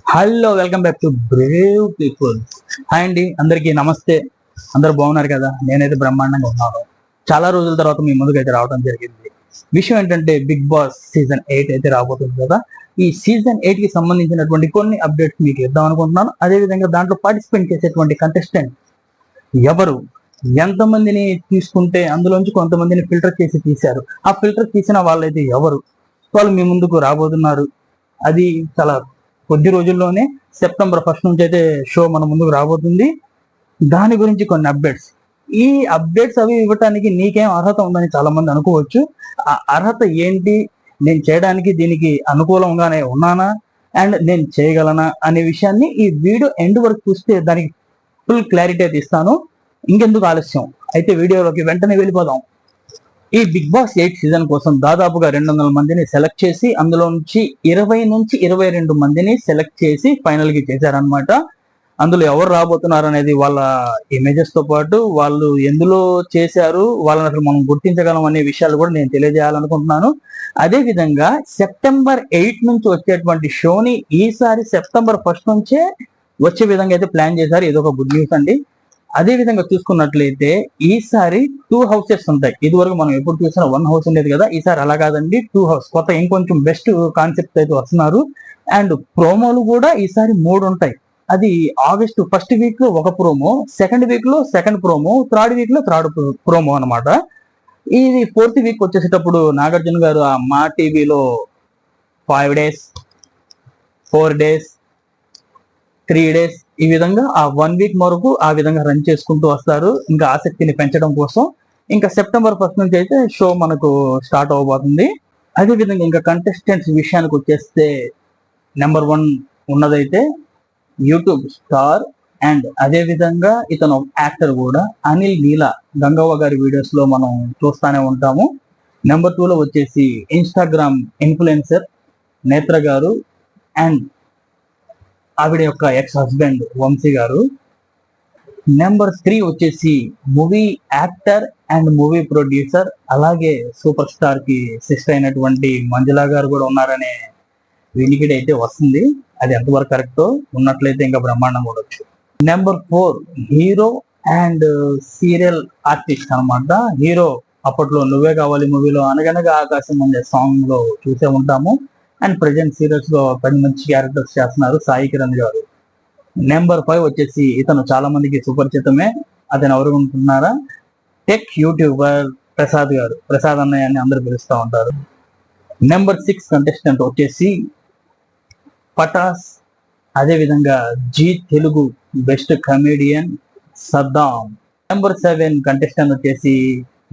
Hello, welcome back to Brave people. Hi అండి, అందరికీ నమస్తే. అందరు బాగున్నారు కదా? నేనైతే బ్రహ్మాండంగా ఉన్నాను. చాలా రోజుల తర్వాత మీ ముందుకు అయితే రావడం జరిగింది. విషయం ఏంటంటే, బిగ్ బాస్ సీజన్ 8 అయితే రాబోతుంది కదా. ఈ సీజన్ 8 కి సంబంధించినటువంటి కొన్ని అప్డేట్స్ మీకు ఇద్దాం అనుకుంటున్నాను. అదేవిధంగా దాంట్లో పార్టిసిపేట్ చేసేటువంటి కంటెస్టెంట్ ఎవరు, ఎంతమందిని తీసుకుంటే అందులోంచి కొంతమందిని ఫిల్టర్ చేసి తీశారు, ఆ ఫిల్టర్ తీసిన వాళ్ళైతే ఎవరు, వాళ్ళు మీ ముందుకు రాబోతున్నారు. అది చాలా కొద్ది రోజుల్లోనే సెప్టెంబర్ 1 నుంచి అయితే షో మన ముందుకు రాబోతుంది. దాని గురించి కొన్ని అప్డేట్స్. ఈ అప్డేట్స్ అవి ఇవ్వటానికి నీకేం అర్హత ఉందని చాలా మంది అనుకోవచ్చు. ఆ అర్హత ఏంటి, నేను చేయడానికి దీనికి అనుకూలంగానే ఉన్నానా, అండ్ నేను చేయగలనా అనే విషయాన్ని ఈ వీడియో ఎండ్ వరకు చూస్తే దానికి ఫుల్ క్లారిటీ అయితే ఇస్తాను. ఇంకెందుకు ఆలస్యం, అయితే వీడియోలోకి వెంటనే వెళ్ళిపోదాం. ఈ బిగ్ బాస్ 8 సీజన్ కోసం దాదాపుగా 200 మందిని సెలెక్ట్ చేసి అందులో నుంచి 20 నుంచి 22 మందిని సెలెక్ట్ చేసి ఫైనల్ కి చేశారనమాట. అందులో ఎవరు రాబోతున్నారు అనేది వాళ్ళ ఇమేజెస్ తో పాటు వాళ్ళు ఎందులో చేశారు, వాళ్ళని అసలు మనం గుర్తించగలం అనే విషయాలు కూడా నేను తెలియజేయాలనుకుంటున్నాను. అదే విధంగా సెప్టెంబర్ 8 నుంచి వచ్చేటువంటి షోని ఈసారి సెప్టెంబర్ 1 నుంచే వచ్చే విధంగా అయితే ప్లాన్ చేశారు. ఇది ఒక గుడ్ న్యూస్ అండి. అదే విధంగా చూసుకున్నట్లయితే ఈసారి 2 హౌసెస్ ఉంటాయి. ఇది వరకు మనం ఎప్పుడు చూసినా 1 హౌస్ ఉండేది కదా, ఈసారి అలా కాదండి, 2 హౌస్. కొత్త ఇంకొంచెం బెస్ట్ కాన్సెప్ట్ అయితే వస్తున్నారు. అండ్ ప్రోమోలు కూడా ఈసారి 3 ఉంటాయి. అది ఆగస్టు 1st వీక్ లో ఒక ప్రోమో, సెకండ్ వీక్ లో సెకండ్ ప్రోమో, థర్డ్ వీక్ లో థర్డ్ ప్రోమో అనమాట. ఇది 4th వీక్ వచ్చేసేటప్పుడు నాగార్జున గారు ఆ మా టీవీలో 5 days, 4 days, 3 days ఈ విధంగా ఆ 1 వీక్ వరకు ఆ విధంగా రన్ చేసుకుంటూ వస్తారు, ఇంకా ఆసక్తిని పెంచడం కోసం. ఇంకా సెప్టెంబర్ 1 నుంచి అయితే షో మనకు స్టార్ట్ అవబోతుంది. అదే విధంగా ఇంకా కంటెస్టెంట్స్ విషయానికి వచ్చేస్తే నెంబర్ 1 ఉన్నదైతే యూట్యూబ్ స్టార్ అండ్ అదే విధంగా ఇతను యాక్టర్ కూడా అనిల్ నీల, గంగవ్వ గారి వీడియోస్ లో మనం చూస్తానే ఉంటాము. నెంబర్ 2 లో వచ్చేసి ఇన్స్టాగ్రామ్ ఇన్ఫ్లుయెన్సర్ నేత్ర గారు అండ్ ఆవిడ యొక్క ఎక్స్ హస్బెండ్ వంశీ గారు. నెంబర్ 3 వచ్చేసి movie actor and movie producer, అలాగే సూపర్ స్టార్ కి సిస్టర్ అయినటువంటి మంజులా గారు కూడా ఉన్నారనే వినికిడి అయితే వస్తుంది. అది ఎంతవరకు కరెక్టో, ఉన్నట్లయితే ఇంకా బ్రహ్మాండం కూడొచ్చు. Number 4 hero and serial artist అనమాట. హీరో అప్పట్లో నువ్వే కావాలి మూవీలో అనగనగా ఆకాశం అనే సాంగ్ లో చూసే ఉంటాము. అండ్ ప్రజెంట్ సీరియల్స్ లో 10 మంచి క్యారెక్టర్స్ చేస్తున్నారు సాయి కిరణ్ గారు. నెంబర్ 5 వచ్చేసి ఇతను చాలా మందికి సుపరిచితమే. అతను ఎవరు అనుకుంటున్నారా? టెక్ యూట్యూబర్ ప్రసాద్ గారు, ప్రసాద్ అన్నయ్య అని అందరు పిలుస్తూ ఉంటారు. నెంబర్ 6 కంటెస్టెంట్ వచ్చేసి పటాస్, అదే విధంగా Zee Telugu best comedian Saddam. Number 7 contestant వచ్చేసి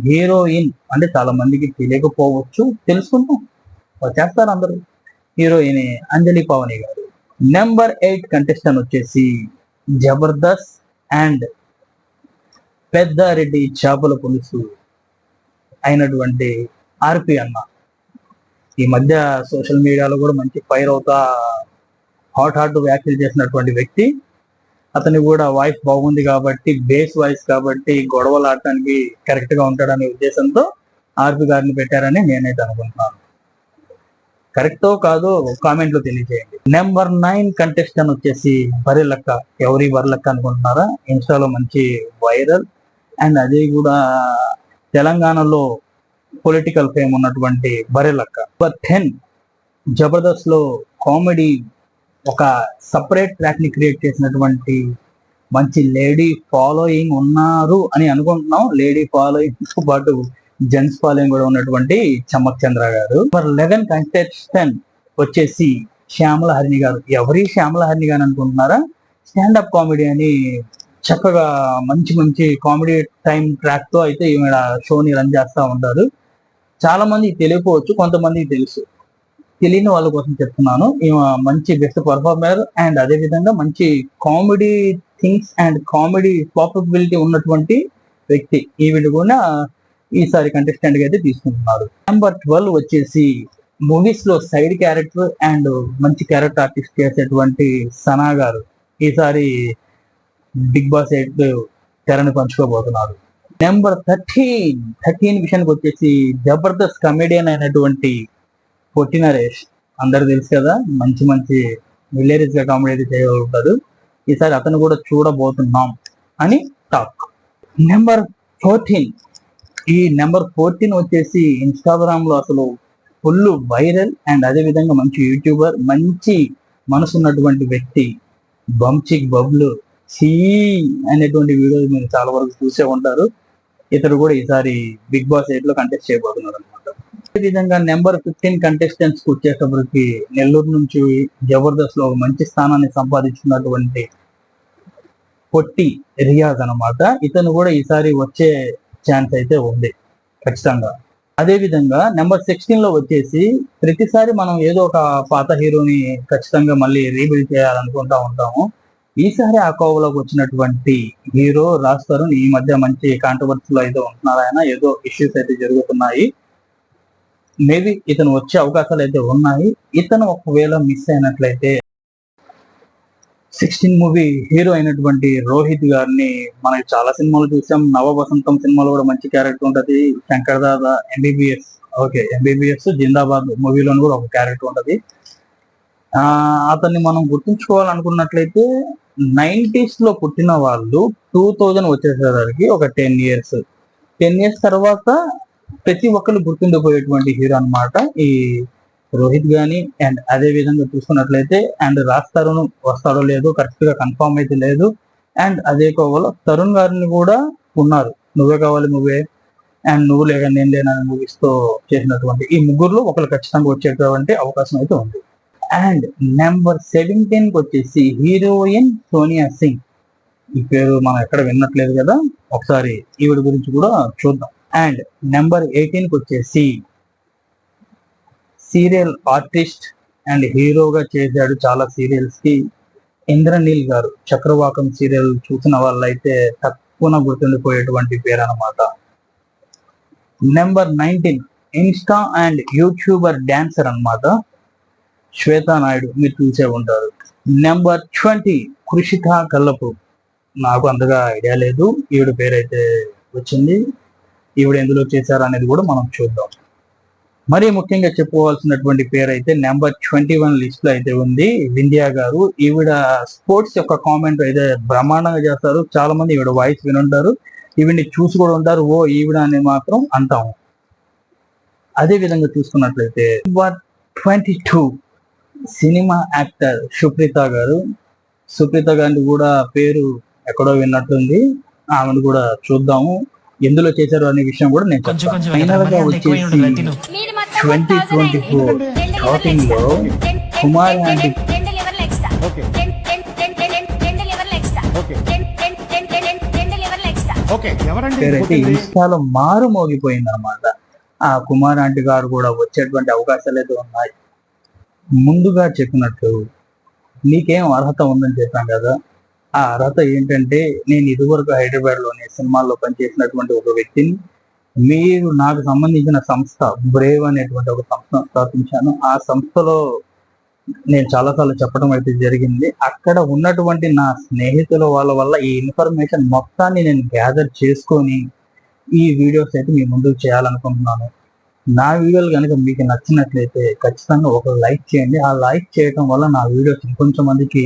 హీరోయిన్, అంటే చాలా మందికి తెలియకపోవచ్చు, తెలుసుకుంటాం, వచ్చేస్తారు అందరూ. హీరోయిన్ అంజలి పవని గారు. నెంబర్ 8 కంటెస్టెంట్ వచ్చేసి జబర్దస్త్ అండ్ పెద్దారెడ్డి చేపల పులుసు అయినటువంటి ఆర్పి అన్న. ఈ మధ్య సోషల్ మీడియాలో కూడా మంచి ఫైర్ అవుతా హాట్ వ్యాఖ్యలు చేసినటువంటి వ్యక్తి. అతని కూడా వాయిస్ బాగుంది కాబట్టి, బేస్ వాయిస్ కాబట్టి గొడవలు ఆడటానికి కరెక్ట్ గా ఉంటాడనే ఉద్దేశంతో ఆర్పి గారిని పెట్టారని నేనైతే అనుకుంటున్నాను. కరెక్టో కాదో కామెంట్ లో తెలియజేయండి. నెంబర్ 9 కంటెస్టెంట్ వచ్చేసి బర్రెలక్క. ఎవరి బర్రెలక్క అనుకుంటున్నారా? ఇన్స్టాలో మంచి వైరల్ అండ్ అది కూడా తెలంగాణలో పొలిటికల్ ఫేమ్ ఉన్నటువంటి బర్రెలక్క. నెంబర్ 10 జబర్దస్త్ లో కామెడీ ఒక సపరేట్ ట్రాక్ ని క్రియేట్ చేసినటువంటి మంచి లేడీ ఫాలోయింగ్ ఉన్నారు అని అనుకుంటున్నాం. లేడీ ఫాలోయింగ్ తో పాటు జెంట్స్ ఫాలోయింగ్ కూడా ఉన్నటువంటి చమ్మక్ చంద్ర గారు. నెంబర్ 11 కంటెస్టెంట్ వచ్చేసి శ్యామల హరిణి గారు. ఎవరి శ్యామల హరిణి గారు అనుకుంటున్నారా? స్టాండప్ కామెడీ అని చక్కగా మంచి మంచి కామెడీ టైం ట్రాక్ తో అయితే ఈమె షోని రన్ చేస్తూ ఉంటారు. చాలా మందికి తెలియకపోవచ్చు, కొంతమందికి తెలుసు. తెలియని వాళ్ళ కోసం చెప్తున్నాను. ఈమె మంచి బెస్ట్ పర్ఫార్మర్ అండ్ అదే విధంగా మంచి కామెడీ థింగ్స్ అండ్ కామెడీ పాపబిలిటీ ఉన్నటువంటి వ్యక్తి. ఈవిడ కూడా ఈసారి కంటెస్టెంట్ గా అయితే తీసుకుంటున్నారు. నెంబర్ 12 వచ్చేసి మూవీస్ లో సైడ్ క్యారెక్టర్ అండ్ మంచి క్యారెక్టర్ ఆర్టిస్ట్ చేసేటువంటి సనా గారు ఈసారి బిగ్ బాస్ 8 తెరను పంచుకోబోతున్నారు. నెంబర్ 13 విషయానికి వచ్చేసి జబర్దస్త్ కమెడియన్ అయినటువంటి పొట్టి నరేష్. అందరు తెలుసు కదా, మంచి మంచి హిలేరియస్ గా కామెడీ అయితే చేయగలుగుతాడు. ఈసారి అతను కూడా చూడబోతున్నాం అని టాక్. నెంబర్ 14, ఈ నెంబర్ 14 వచ్చేసి ఇన్స్టాగ్రామ్ లో అసలు ఫుల్ వైరల్ అండ్ అదే విధంగా మంచి యూట్యూబర్, మంచి మనసు ఉన్నటువంటి వ్యక్తి బంచిక్ బబ్లు సి అనేటువంటి వీడియోస్ మీరు చాలా వరకు చూసే ఉంటారు. ఇతడు కూడా ఈసారి బిగ్ బాస్ 8 లో కంటెస్ట్ చేయబోతున్నారు అనమాట. అదే విధంగా నెంబర్ 15 కంటెస్టెంట్స్ కు వచ్చేటప్పటికి నెల్లూరు నుంచి జబర్దస్త్ లో ఒక మంచి స్థానాన్ని సంపాదించుకున్నటువంటి పొట్టి రియాజ్ అనమాట. ఇతను కూడా ఈసారి వచ్చే ఛాన్స్ అయితే ఉంది ఖచ్చితంగా. అదే విధంగా నెంబర్ 16 లో వచ్చేసి ప్రతిసారి మనం ఏదో ఒక పాత హీరోని ఖచ్చితంగా మళ్ళీ రీబిల్డ్ చేయాలనుకుంటా ఉంటాము. ఈసారి ఆ కోవలోకి వచ్చినటువంటి హీరో రాజ్ తరుణ్ ఈ మధ్య మంచి కాంట్రవర్సీలో అయితే ఉంటున్నారు. ఆయన ఏదో ఇష్యూస్ అయితే జరుగుతున్నాయి. మేబీ ఇతను వచ్చే అవకాశాలు అయితే ఉన్నాయి. ఇతను ఒకవేళ మిస్ అయినట్లయితే 16 మూవీ హీరో అయినటువంటి రోహిత్ గారిని మనకి చాలా సినిమాలు చూసాం. నవ వసంతం సినిమాలో కూడా మంచి క్యారెక్టర్ ఉంటది. శంకర్ దాదా ఎంబీబీఎస్ జిందాబాద్ మూవీలో కూడా ఒక క్యారెక్టర్ ఉంటది. అతన్ని మనం గుర్తుంచుకోవాలనుకున్నట్లయితే 90s లో పుట్టిన వాళ్ళు 2000 వచ్చేసరికి ఒక 10 ఇయర్స్ తర్వాత ప్రతి ఒక్కరు గుర్తుండిపోయేటువంటి హీరో అన్నమాట ఈ రోహిత్ గాని. అండ్ అదే విధంగా చూసుకున్నట్లయితే అండ్ రాజ్ తరుణ్ వస్తాడో లేదో కరెక్ట్ గా కన్ఫర్మ్ అయితే లేదు. అండ్ అదే కోవలో తరుణ్ గారిని కూడా ఉన్నారు. నువ్వే కావాలి మూవీ అండ్ నువ్వు లేక నేను లేనని మూవీస్ తో చేసినటువంటి ఈ ముగ్గురులో ఒకరు ఖచ్చితంగా వచ్చేటువంటి అవకాశం అయితే ఉంది. అండ్ నెంబర్ 17 కి వచ్చేసి హీరోయిన్ సోనియా సింగ్. ఈ పేరు మనం ఎక్కడ విన్నట్లేదు కదా, ఒకసారి ఈవిడ గురించి కూడా చూద్దాం. అండ్ నెంబర్ 18 కి వచ్చేసి సీరియల్ ఆర్టిస్ట్ అండ్ హీరోగా చేశాడు చాలా సీరియల్స్ కి, ఇంద్రనీల్ గారు. చక్రవాకం సీరియల్ చూసిన వాళ్ళైతే తక్కువ గుర్తుండిపోయేటువంటి పేరు అనమాట. Number 19 Insta and YouTuber dancer అన్నమాట, శ్వేతా నాయుడు. మీరు చూసే ఉంటారు. నెంబర్ 20 కృషిత కల్లపు. నాకు అంతగా ఐడియా లేదు, ఈవిడ పేరైతే వచ్చింది. ఈవిడ ఎందులో చేశారు అనేది కూడా మనం చూద్దాం. మరీ ముఖ్యంగా చెప్పుకోవాల్సినటువంటి పేరు అయితే నెంబర్ 21 లిస్ట్ లో అయితే ఉంది వింధ్యా గారు. ఈవిడ స్పోర్ట్స్ యొక్క కామెంట్ అయితే బ్రహ్మాండంగా చేస్తారు. చాలా మంది ఈవిడ వాయిస్ వినుంటారు, ఈవిడ్ని చూసి కూడా ఉంటారు. ఓ ఈవిడ అని మాత్రం అంటాము. అదే విధంగా చూసుకున్నట్లయితే నెంబర్ 22 సినిమా యాక్టర్ సుప్రీత గారు. సుప్రీత గారిని కూడా పేరు ఎక్కడో విన్నట్టుంది. ఆమెను కూడా చూద్దాము ఎందులో చేశారు అనే విషయం కూడా నేను చెప్తాను. ఫైనల్ గా వచ్చేసి 2024 షాపింగ్ లో కుమార్ ఆంటీ పేరైతే ఇన్స్టాలో మారు మోగిపోయింది అనమాట. ఆ కుమార్ ఆంటీ గారు కూడా వచ్చేటువంటి అవకాశాలు అయితే ఉన్నాయి. ముందుగా చెప్పినట్టు నీకేం అర్హత ఉందని చెప్పాను కదా, ఆ అర్హత ఏంటంటే నేను ఇదివరకు హైదరాబాద్ లోని సినిమాల్లో పనిచేసినటువంటి ఒక వ్యక్తిని. మీరు నాకు సంబంధించిన సంస్థ బ్రేవ్ అనేటువంటి ఒక సంస్థను స్థాపించాను. ఆ సంస్థలో నేను చాలాసార్లు చెప్పడం అయితే జరిగింది. అక్కడ ఉన్నటువంటి నా స్నేహితుల వాళ్ళ వల్ల ఈ ఇన్ఫర్మేషన్ మొత్తాన్ని నేను గ్యాదర్ చేసుకొని ఈ వీడియోస్ అయితే మీ ముందుకు చేయాలనుకుంటున్నాను. నా వీడియోలు కనుక మీకు నచ్చినట్లయితే ఖచ్చితంగా ఒక లైక్ చేయండి. ఆ లైక్ చేయడం వల్ల నా వీడియోస్ ఇంకొంచెం మందికి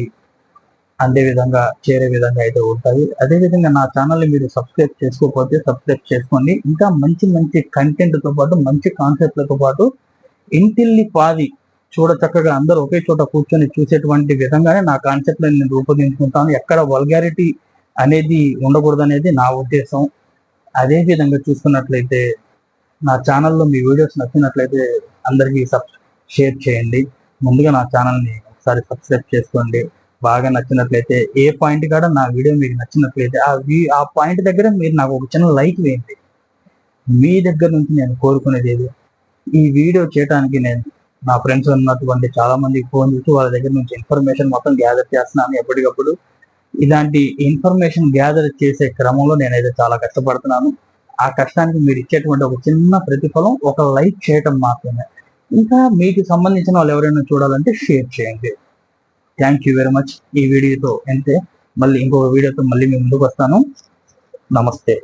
అందే విధంగా చేరే విధంగా అయితే ఉంటాయి. అదేవిధంగా నా ఛానల్ని మీరు సబ్స్క్రైబ్ చేసుకోకపోతే సబ్స్క్రైబ్ చేసుకోండి. ఇంకా మంచి మంచి కంటెంట్తో పాటు మంచి కాన్సెప్ట్లతో పాటు ఇంటిల్లి పాది చూడ చక్కగా అందరూ ఒకే చోట కూర్చొని చూసేటువంటి విధంగానే నా కాన్సెప్ట్లను నేను రూపొందించుకుంటాను. ఎక్కడ వల్గారిటీ అనేది ఉండకూడదు అనేది నా ఉద్దేశం. అదే విధంగా చూసుకున్నట్లయితే నా ఛానల్లో మీ వీడియోస్ నచ్చినట్లయితే అందరికీ షేర్ చేయండి. ముందుగా నా ఛానల్ని ఒకసారి సబ్స్క్రైబ్ చేసుకోండి. బాగా నచ్చినట్లయితే ఏ పాయింట్ కాడ నా వీడియో మీకు నచ్చినట్లయితే ఆ పాయింట్ దగ్గర మీరు నాకు ఒక చిన్న లైక్ వేయండి. మీ దగ్గర నుంచి నేను కోరుకునేది ఏది, ఈ వీడియో చేయడానికి నేను నా ఫ్రెండ్స్ ఉన్నటువంటి చాలా మందికి ఫోన్ చేసి వాళ్ళ దగ్గర నుంచి ఇన్ఫర్మేషన్ మొత్తం గ్యాదర్ చేస్తున్నాను. ఎప్పటికప్పుడు ఇలాంటి ఇన్ఫర్మేషన్ గ్యాదర్ చేసే క్రమంలో నేనైతే చాలా కష్టపడుతున్నాను. ఆ కష్టానికి మీరు ఇచ్చేటువంటి ఒక చిన్న ప్రతిఫలం ఒక లైక్ చేయటం మాత్రమే. ఇంకా మీకు సంబంధించిన వాళ్ళు ఎవరైనా చూడాలంటే షేర్ చేయండి. Thank you very much. ఈ వీడియోతో అంతే. మళ్ళీ ఇంకొక వీడియోతో మళ్ళీ మీ ముందుకు వస్తాను. నమస్తే.